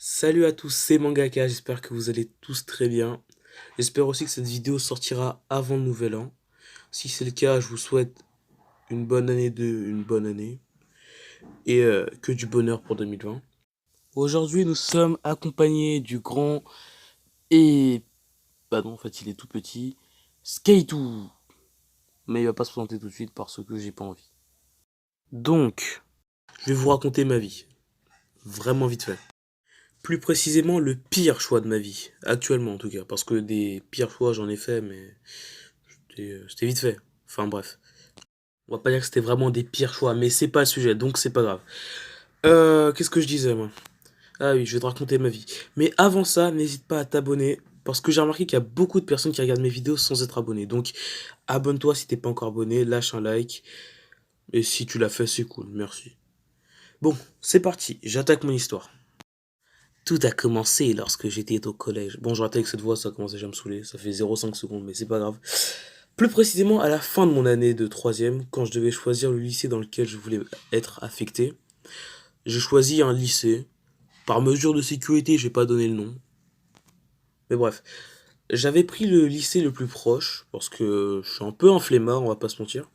Salut à tous, c'est Mangaka, j'espère que vous allez tous très bien. J'espère aussi que cette vidéo sortira avant le nouvel an. Si c'est le cas, je vous souhaite une bonne année et que du bonheur pour 2020. Aujourd'hui, nous sommes accompagnés du grand et... Bah non, en fait, il est tout petit. Skaitou. Mais il va pas se présenter tout de suite parce que j'ai pas envie. Donc, je vais vous raconter ma vie. Vraiment vite fait. Plus précisément, le pire choix de ma vie. Actuellement, en tout cas. Parce que des pires choix, j'en ai fait, mais c'était vite fait. Enfin bref. On va pas dire que c'était vraiment des pires choix, mais c'est pas le sujet, donc c'est pas grave. Qu'est-ce que je disais moi? Ah oui, je vais te raconter ma vie. Mais avant ça, n'hésite pas à t'abonner, parce que j'ai remarqué qu'il y a beaucoup de personnes qui regardent mes vidéos sans être abonnées. Donc abonne-toi si t'es pas encore abonné, lâche un like, et si tu l'as fait, c'est cool, merci. Bon, c'est parti, j'attaque mon histoire. Tout a commencé lorsque j'étais au collège. Bon, je ratais avec cette voix, ça commence déjà à me saouler, ça fait 0,5 secondes, mais c'est pas grave. Plus précisément, à la fin de mon année de troisième, quand je devais choisir le lycée dans lequel je voulais être affecté, j'ai choisi un lycée. Par mesure de sécurité, je vais pas donner le nom. Mais bref, j'avais pris le lycée le plus proche, parce que je suis un peu un flemmard, on va pas se mentir.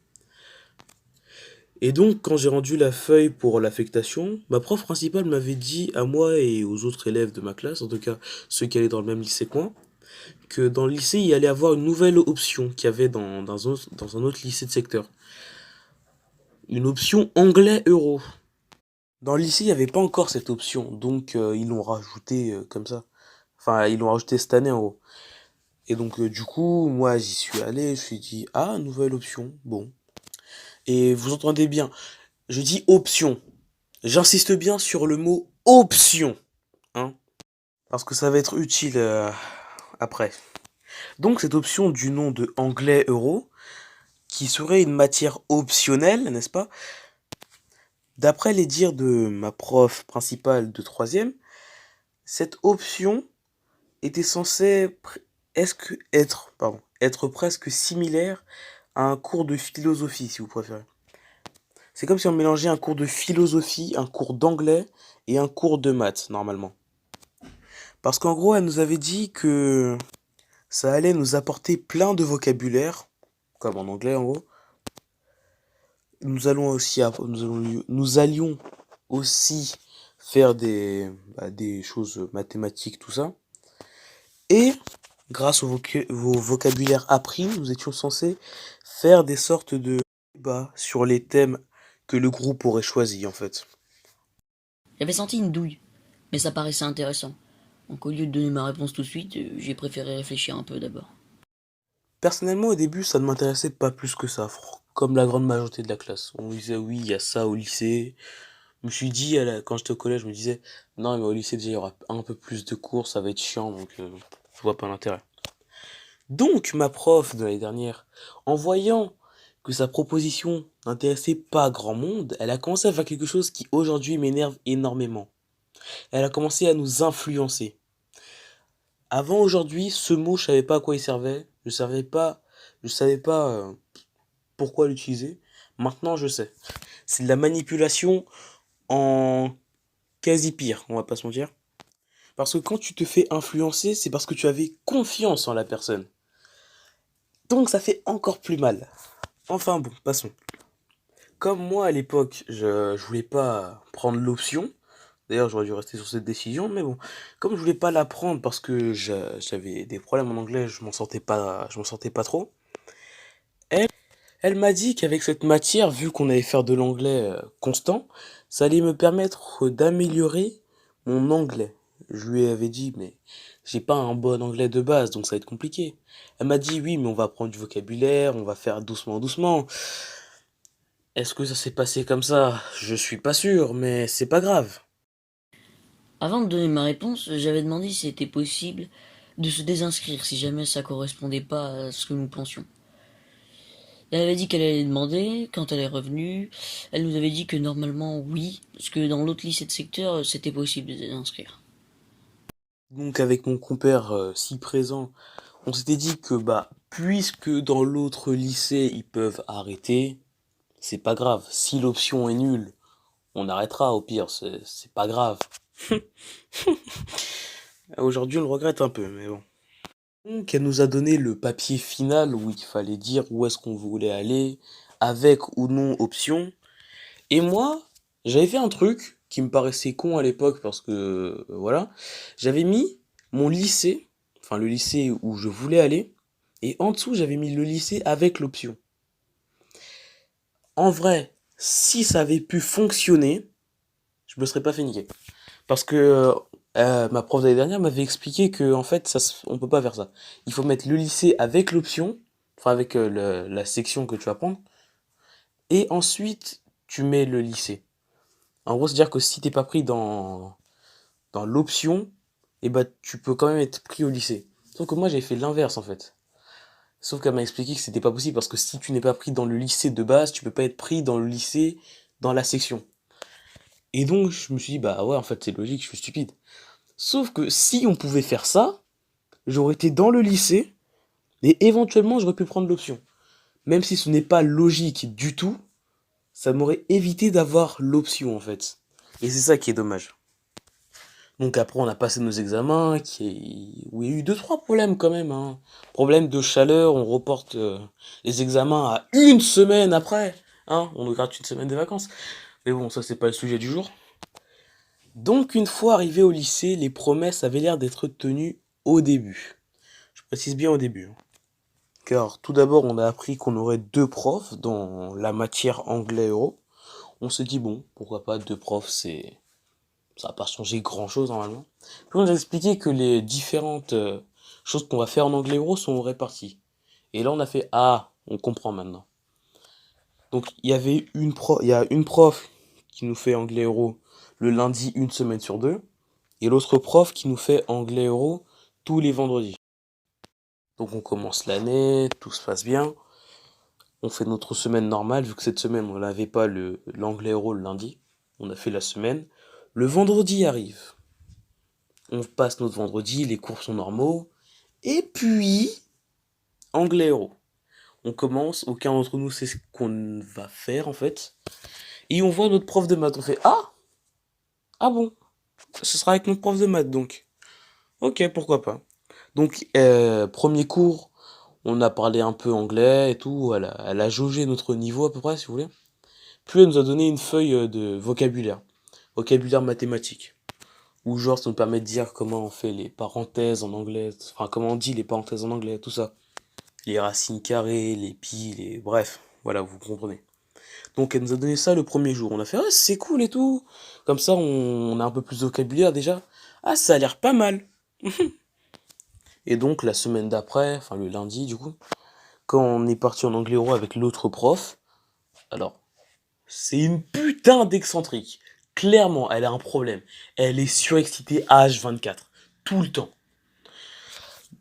Et donc, quand j'ai rendu la feuille pour l'affectation, ma prof principale m'avait dit à moi et aux autres élèves de ma classe, en tout cas ceux qui allaient dans le même lycée que moi, que dans le lycée, il y allait avoir une nouvelle option qu'il y avait dans un autre lycée de secteur. Une option anglais-euro. Dans le lycée, il n'y avait pas encore cette option, donc ils l'ont rajouté comme ça. Enfin, ils l'ont rajouté cette année en gros. Et donc, du coup, moi, j'y suis allé, je me suis dit, ah, nouvelle option, bon. Et vous entendez bien, je dis option. J'insiste bien sur le mot option, hein, parce que ça va être utile après. Donc, cette option du nom de anglais-euro, qui serait une matière optionnelle, n'est-ce pas? D'après les dires de ma prof principale de troisième, cette option était censée être presque similaire à un cours de philosophie, si vous préférez. C'est comme si on mélangeait un cours de philosophie, un cours d'anglais et un cours de maths, normalement. Parce qu'en gros, elle nous avait dit que ça allait nous apporter plein de vocabulaire, comme en anglais en gros. Nous allions aussi faire des choses mathématiques, tout ça. Et grâce au vocabulaire appris, nous étions censés faire des sortes de débats sur les thèmes que le groupe aurait choisis en fait. J'avais senti une douille, mais ça paraissait intéressant. Donc au lieu de donner ma réponse tout de suite, j'ai préféré réfléchir un peu d'abord. Personnellement, au début, ça ne m'intéressait pas plus que ça, comme la grande majorité de la classe. On me disait oui, il y a ça au lycée. Je me suis dit, quand j'étais au collège, je me disais, non, mais au lycée, déjà, il y aura un peu plus de cours, ça va être chiant, donc je vois pas l'intérêt. Donc, ma prof de l'année dernière, en voyant que sa proposition n'intéressait pas grand monde, elle a commencé à faire quelque chose qui aujourd'hui m'énerve énormément. Elle a commencé à nous influencer. Avant aujourd'hui, ce mot, je savais pas à quoi il servait, je savais pas pourquoi l'utiliser. Maintenant, je sais. C'est de la manipulation en quasi pire, on va pas se mentir. Parce que quand tu te fais influencer, c'est parce que tu avais confiance en la personne. Donc ça fait encore plus mal. Enfin bon, passons. Comme moi à l'époque, je voulais pas prendre l'option. D'ailleurs, j'aurais dû rester sur cette décision, mais bon, comme je voulais pas la prendre parce que j'avais des problèmes en anglais, je m'en sortais pas trop. Elle, elle m'a dit qu'avec cette matière, vu qu'on allait faire de l'anglais constant, ça allait me permettre d'améliorer mon anglais. Je lui avais dit, mais j'ai pas un bon anglais de base, donc ça va être compliqué. Elle m'a dit, oui, mais on va prendre du vocabulaire, on va faire doucement, doucement. Est-ce que ça s'est passé comme ça? Je suis pas sûr, mais c'est pas grave. Avant de donner ma réponse, j'avais demandé si c'était possible de se désinscrire si jamais ça correspondait pas à ce que nous pensions. Elle avait dit qu'elle allait demander, quand elle est revenue, elle nous avait dit que normalement oui, parce que dans l'autre lycée de secteur, c'était possible de désinscrire. Donc avec mon compère si présent, on s'était dit que bah puisque dans l'autre lycée ils peuvent arrêter, c'est pas grave. Si l'option est nulle, on arrêtera au pire, c'est pas grave. Aujourd'hui, on le regrette un peu, mais bon. Donc, elle nous a donné le papier final où il fallait dire où est-ce qu'on voulait aller, avec ou non option. Et moi, j'avais fait un truc qui me paraissait con à l'époque parce que, voilà, j'avais mis mon lycée, enfin le lycée où je voulais aller, et en dessous, j'avais mis le lycée avec l'option. En vrai, si ça avait pu fonctionner, je me serais pas fait niquer. Parce que ma prof d'année dernière m'avait expliqué que en fait on peut pas faire ça. Il faut mettre le lycée avec l'option, enfin avec la section que tu vas prendre, et ensuite tu mets le lycée. En gros, c'est-à-dire que si t'es pas pris dans l'option, et bah tu peux quand même être pris au lycée. Sauf que moi j'ai fait l'inverse en fait. Sauf qu'elle m'a expliqué que c'était pas possible parce que si tu n'es pas pris dans le lycée de base, tu peux pas être pris dans le lycée dans la section. Et donc je me suis dit bah ouais en fait c'est logique, je suis stupide. Sauf que si on pouvait faire ça, j'aurais été dans le lycée et éventuellement j'aurais pu prendre l'option. Même si ce n'est pas logique du tout, ça m'aurait évité d'avoir l'option en fait. Et c'est ça qui est dommage. Donc après on a passé nos examens, où il y a eu deux trois problèmes quand même, hein. Problème de chaleur, on reporte les examens à une semaine après, hein. On nous gratte une semaine de vacances. Mais bon, ça c'est pas le sujet du jour. Donc une fois arrivé au lycée, les promesses avaient l'air d'être tenues au début. Je précise bien au début, hein. Car tout d'abord, on a appris qu'on aurait deux profs dans la matière anglais-euro. On s'est dit, bon, pourquoi pas deux profs, ça va pas changer grand-chose normalement. Puis on nous a expliqué que les différentes choses qu'on va faire en anglais-euro sont réparties. Et là, on a fait, ah, on comprend maintenant. Donc, il y a une prof qui nous fait anglais-euro le lundi une semaine sur deux, et l'autre prof qui nous fait anglais-euro tous les vendredis. Donc on commence l'année, tout se passe bien. On fait notre semaine normale, vu que cette semaine on n'avait pas l'anglais euro le lundi. On a fait la semaine. Le vendredi arrive. On passe notre vendredi, les cours sont normaux. Et puis, anglais euro. On commence, aucun d'entre nous sait ce qu'on va faire en fait. Et on voit notre prof de maths. On fait ah, ah bon, ce sera avec notre prof de maths donc. Ok, pourquoi pas. Donc, premier cours, on a parlé un peu anglais et tout. Elle a jaugé notre niveau à peu près, si vous voulez. Puis elle nous a donné une feuille de vocabulaire. Vocabulaire mathématique. Où genre ça nous permet de dire comment on fait les parenthèses en anglais. Enfin, comment on dit les parenthèses en anglais, tout ça. Les racines carrées, les pi, les... Bref, voilà, vous comprenez. Donc elle nous a donné ça le premier jour. On a fait, ah, c'est cool et tout. Comme ça, on a un peu plus de vocabulaire déjà. Ah, ça a l'air pas mal. Et donc la semaine d'après, enfin le lundi du coup, quand on est parti en anglais euro avec l'autre prof, alors, c'est une putain d'excentrique. Clairement, elle a un problème. Elle est surexcitée H24. Tout le temps.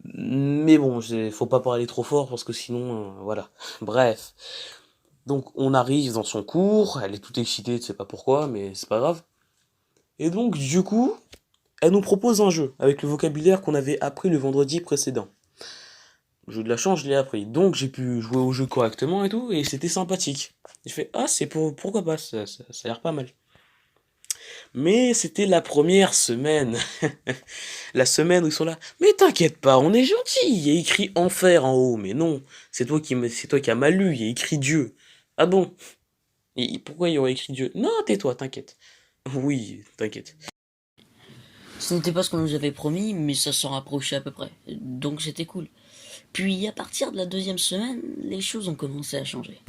Mais bon, faut pas parler trop fort parce que sinon, voilà. Bref. Donc, on arrive dans son cours. Elle est toute excitée, je sais pas pourquoi, mais c'est pas grave. Et donc, du coup, elle nous propose un jeu avec le vocabulaire qu'on avait appris le vendredi précédent. Le jeu de la chance, je l'ai appris. Donc, j'ai pu jouer au jeu correctement et tout, et c'était sympathique. J'ai fait, ah, pourquoi pas, ça a l'air pas mal. Mais c'était la première semaine. La semaine où ils sont là. Mais t'inquiète pas, on est gentil. Il y a écrit enfer en haut. Mais non, c'est toi qui as mal lu. Il y a écrit Dieu. Ah bon? Et pourquoi il y aurait écrit Dieu? Non, tais-toi, t'inquiète. Oui, t'inquiète. Ce n'était pas ce qu'on nous avait promis, mais ça s'en rapprochait à peu près. Donc c'était cool. Puis à partir de la deuxième semaine, les choses ont commencé à changer.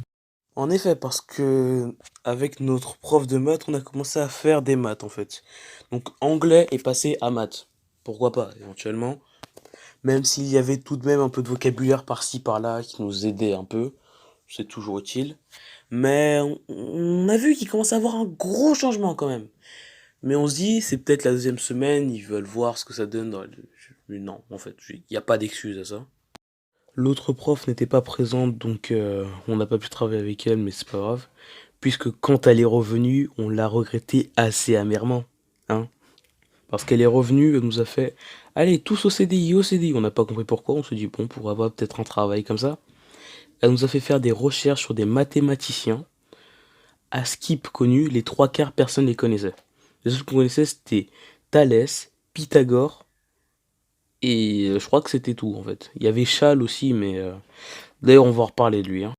En effet, parce que avec notre prof de maths, on a commencé à faire des maths en fait. Donc anglais est passé à maths. Pourquoi pas, éventuellement. Même s'il y avait tout de même un peu de vocabulaire par-ci par-là qui nous aidait un peu. C'est toujours utile. Mais on a vu qu'il commence à avoir un gros changement quand même. Mais on se dit, c'est peut-être la deuxième semaine, ils veulent voir ce que ça donne. Mais non, en fait, il n'y a pas d'excuse à ça. L'autre prof n'était pas présente, donc on n'a pas pu travailler avec elle, mais c'est pas grave. Puisque quand elle est revenue, on l'a regretté assez amèrement. Hein. Parce qu'elle est revenue, elle nous a fait, allez, tous au CDI, au CDI. On n'a pas compris pourquoi, on se dit, bon, pourquoi pas peut-être un travail comme ça. Elle nous a fait faire des recherches sur des mathématiciens à Skip connus, les trois quarts personne les connaissait. Les autres qu'on connaissait, c'était Thalès, Pythagore, et je crois que c'était tout en fait. Il y avait Chal aussi, mais d'ailleurs on va en reparler de lui, hein.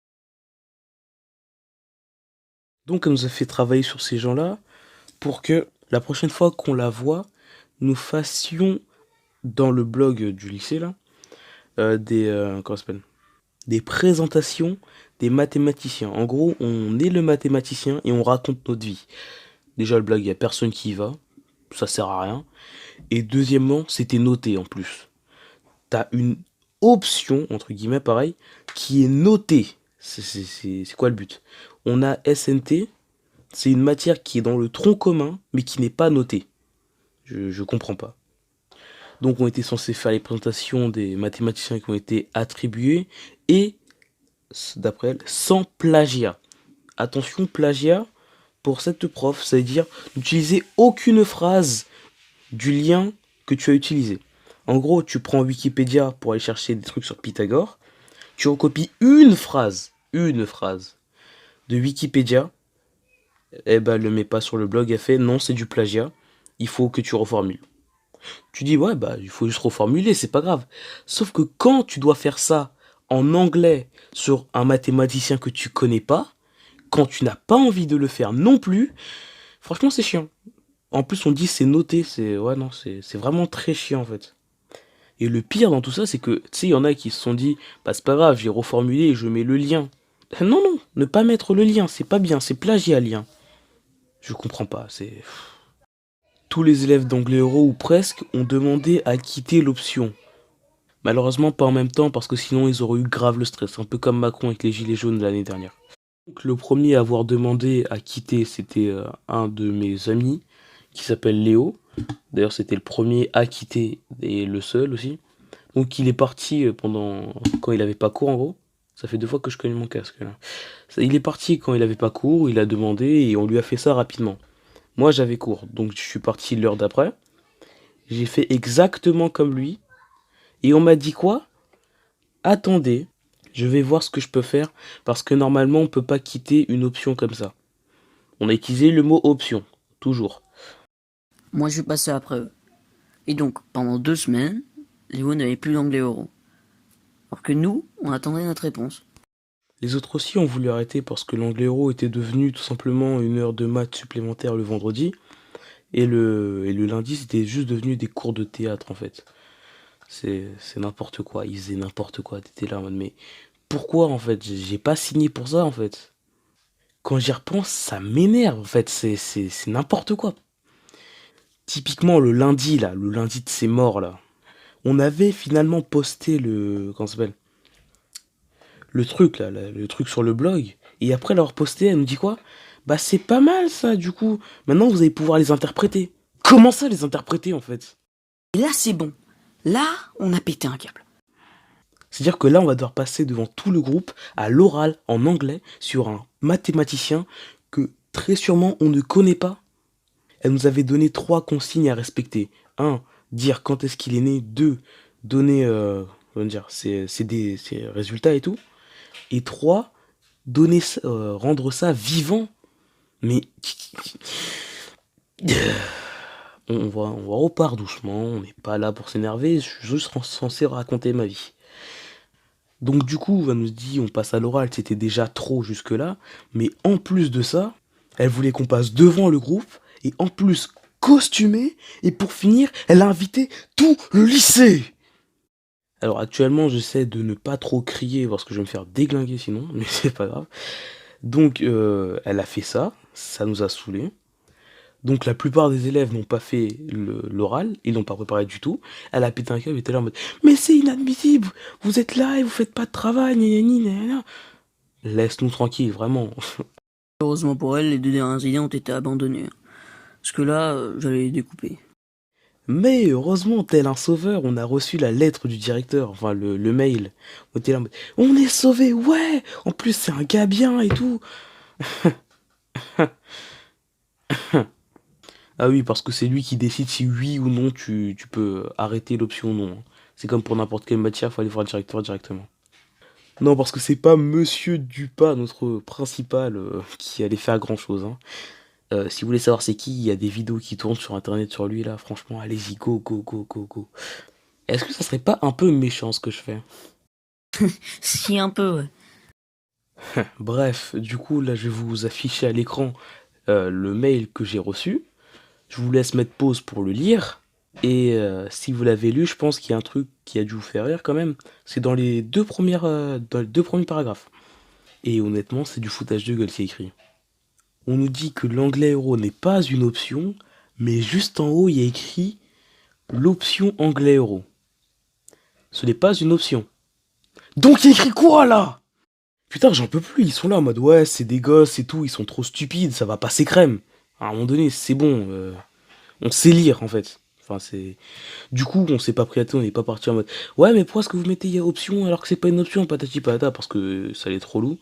Donc elle nous a fait travailler sur ces gens-là pour que la prochaine fois qu'on la voit, nous fassions dans le blog du lycée là comment ça s'appelle, des présentations des mathématiciens. En gros, on est le mathématicien et on raconte notre vie. Déjà le blog, il y a personne qui y va, ça sert à rien. Et deuxièmement, c'était noté en plus. T'as une option, entre guillemets, pareil, qui est notée. C'est quoi le but? On a SNT, c'est une matière qui est dans le tronc commun, mais qui n'est pas notée. Je comprends pas. Donc on était censé faire les présentations des mathématiciens qui ont été attribués, et, d'après elle, sans plagiat. Attention, plagiat, pour cette prof, ça veut dire n'utiliser aucune phrase du lien que tu as utilisé. En gros, tu prends Wikipédia pour aller chercher des trucs sur Pythagore, tu recopies une phrase de Wikipédia, et ben elle le met pas sur le blog, elle fait non, c'est du plagiat, il faut que tu reformules. Tu dis ouais, bah il faut juste reformuler, c'est pas grave. Sauf que quand tu dois faire ça en anglais sur un mathématicien que tu connais pas, quand tu n'as pas envie de le faire non plus, franchement c'est chiant. En plus on dit c'est noté, ouais non, c'est vraiment très chiant en fait. Et le pire dans tout ça, c'est que, tu sais, il y en a qui se sont dit, bah c'est pas grave, j'ai reformulé et je mets le lien. Non, non, ne pas mettre le lien, c'est pas bien, c'est plagiat lien. Je comprends pas, c'est... Tous les élèves d'anglais euro, ou presque, ont demandé à quitter l'option. Malheureusement pas en même temps, parce que sinon ils auraient eu grave le stress, un peu comme Macron avec les gilets jaunes l'année dernière. Donc le premier à avoir demandé à quitter, c'était un de mes amis, qui s'appelle Léo. D'ailleurs c'était le premier à quitter, et le seul aussi. Donc il est parti quand il avait pas cours en gros. Ça fait 2 fois que je connais mon casque là. Il est parti quand il avait pas cours, il a demandé et on lui a fait ça rapidement. Moi j'avais cours, donc je suis parti l'heure d'après. J'ai fait exactement comme lui. Et on m'a dit quoi? Attendez, je vais voir ce que je peux faire parce que normalement on peut pas quitter une option comme ça. On a utilisé le mot option, toujours. Moi, je suis passé après eux. Et donc, pendant 2 semaines, Léo n'avait plus d'anglais oraux. Alors que nous, on attendait notre réponse. Les autres aussi ont voulu arrêter parce que l'anglais euro était devenu tout simplement une heure de maths supplémentaire le vendredi. Et le lundi, c'était juste devenu des cours de théâtre en fait. C'est n'importe quoi, ils faisaient n'importe quoi. T'étais là en mode, mais pourquoi en fait? J'ai pas signé pour ça en fait. Quand j'y repense, ça m'énerve en fait, c'est n'importe quoi. Typiquement le lundi là, le lundi de ces morts là, on avait finalement posté comment ça s'appelle? Le truc là, le truc sur le blog. Et après l'avoir posté, elle nous dit quoi? Bah c'est pas mal ça du coup. Maintenant vous allez pouvoir les interpréter. Comment ça les interpréter en fait? Et là, c'est bon. Là, on a pété un câble. C'est-à-dire que là, on va devoir passer devant tout le groupe à l'oral en anglais sur un mathématicien que très sûrement on ne connaît pas. Elle nous avait donné 3 consignes à respecter. Un, dire quand est-ce qu'il est né. 2, donner comment dire, ses résultats et tout. Et 3, rendre ça vivant. Mais on repart doucement, on n'est pas là pour s'énerver, je suis juste censé raconter ma vie. Donc du coup, elle nous dit, on passe à l'oral, c'était déjà trop jusque-là, mais en plus de ça, elle voulait qu'on passe devant le groupe, et en plus costumé, et pour finir, elle a invité tout le lycée. Alors actuellement, j'essaie de ne pas trop crier, parce que je vais me faire déglinguer sinon, mais c'est pas grave. Donc elle a fait ça, ça nous a saoulés. Donc la plupart des élèves n'ont pas fait l'oral, ils n'ont pas préparé du tout. Elle a pété un câble, elle était là en mode mais c'est inadmissible, vous êtes là et vous faites pas de travail, gna gna gna gna. Laisse-nous tranquille, vraiment. Heureusement pour elle, les 2 dernières idées ont été abandonnées. Parce que là, j'allais les découper. Mais heureusement, tel un sauveur, on a reçu la lettre du directeur, enfin le mail. On était là en mode on est sauvé, ouais. En plus c'est un gars bien et tout. Ah oui, parce que c'est lui qui décide si oui ou non tu peux arrêter l'option non. C'est comme pour n'importe quelle matière, il faut aller voir le directeur directement. Non, parce que c'est pas Monsieur Dupas, notre principal, qui allait faire grand chose, hein. Si vous voulez savoir c'est qui, il y a des vidéos qui tournent sur internet sur lui là, franchement, allez-y, go, go, go, go, go. Est-ce que ça serait pas un peu méchant ce que je fais? Si, un peu, ouais. Bref, du coup, là, je vais vous afficher à l'écran le mail que j'ai reçu. Je vous laisse mettre pause pour le lire. Et si vous l'avez lu, je pense qu'il y a un truc qui a dû vous faire rire quand même. C'est dans les deux premiers paragraphes. Et honnêtement, c'est du foutage de gueule qui est écrit. On nous dit que l'anglais euro n'est pas une option, mais juste en haut, il y a écrit l'option anglais euro. Ce n'est pas une option. Donc il y a écrit quoi là? Putain, j'en peux plus, ils sont là en mode ouais, c'est des gosses et tout, ils sont trop stupides, ça va passer crème. À un moment donné, c'est bon, on sait lire en fait. Enfin, c'est. Du coup, on s'est pas pris à tête, on n'est pas parti en mode ouais, mais pourquoi est-ce que vous mettez option alors que c'est pas une option, patati patata, parce que ça allait trop lourd.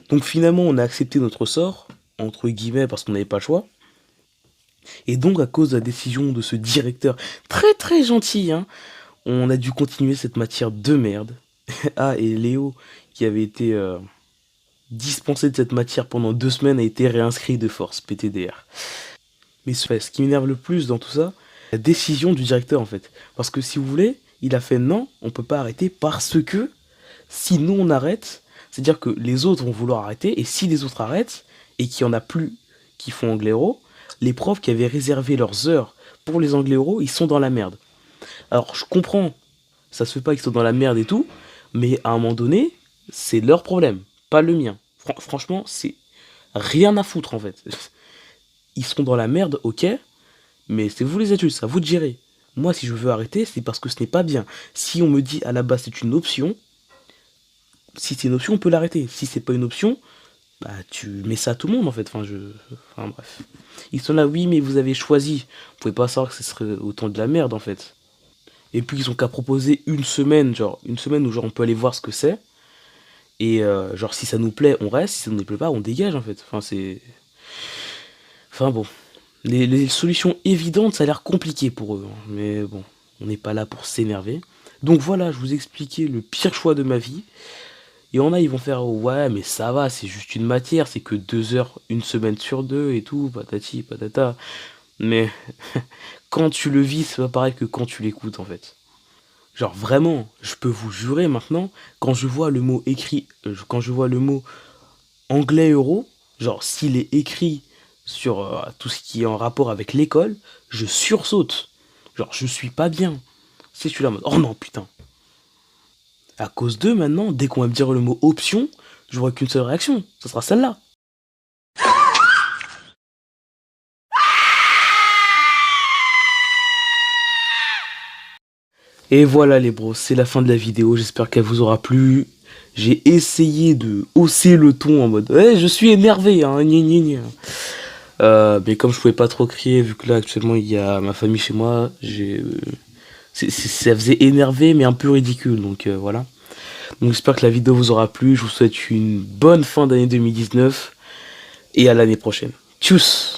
Donc finalement, on a accepté notre sort, entre guillemets, parce qu'on n'avait pas le choix. Et donc, à cause de la décision de ce directeur très très gentil, hein, on a dû continuer cette matière de merde. Ah, et Léo, qui avait été dispensé de cette matière pendant 2 semaines, a été réinscrit de force, PTDR. Mais ce qui m'énerve le plus dans tout ça, la décision du directeur en fait. Parce que si vous voulez, il a fait non, on peut pas arrêter parce que si nous on arrête, c'est-à-dire que les autres vont vouloir arrêter, et si les autres arrêtent, et qu'il y en a plus qui font anglais euro, les profs qui avaient réservé leurs heures pour les anglais euro, ils sont dans la merde. Alors je comprends, ça se fait pas qu'ils sont dans la merde et tout, mais à un moment donné, c'est leur problème, pas le mien. Franchement, c'est rien à foutre en fait. Ils sont dans la merde, ok, mais c'est vous les adultes, c'est à vous de gérer. Moi, si je veux arrêter, c'est parce que ce n'est pas bien. Si on me dit à la base c'est une option, si c'est une option, on peut l'arrêter. Si c'est pas une option, bah tu mets ça à tout le monde en fait. Enfin bref. Ils sont là, oui, mais vous avez choisi. Vous pouvez pas savoir que ce serait autant de la merde en fait. Et puis ils ont qu'à proposer une semaine où genre on peut aller voir ce que c'est. Et genre si ça nous plaît, on reste. Si ça nous plaît pas, on dégage en fait. Enfin bon. Les solutions évidentes, ça a l'air compliqué pour eux, hein. Mais bon, on n'est pas là pour s'énerver. Donc voilà, je vous ai expliqué le pire choix de ma vie. Et on a, ils vont faire ouais, mais ça va, c'est juste une matière, c'est que 2 heures, une semaine sur deux et tout, patati patata. Mais quand tu le vis, c'est pas pareil que quand tu l'écoutes en fait. Genre vraiment, je peux vous jurer maintenant, quand je vois le mot écrit, quand je vois le mot anglais euro, genre s'il est écrit sur tout ce qui est en rapport avec l'école, je sursaute. Genre je suis pas bien. Si je suis là en mode oh non putain. À cause d'eux maintenant, dès qu'on va me dire le mot option, je vois qu'une seule réaction, ça sera celle-là. Et voilà les bros, c'est la fin de la vidéo, j'espère qu'elle vous aura plu. J'ai essayé de hausser le ton en mode ouais, je suis énervé, hein, gna gna gna. Mais comme je pouvais pas trop crier, vu que là actuellement il y a ma famille chez moi, ça faisait énervé mais un peu ridicule, donc voilà. Donc j'espère que la vidéo vous aura plu, je vous souhaite une bonne fin d'année 2019 et à l'année prochaine. Tchuss!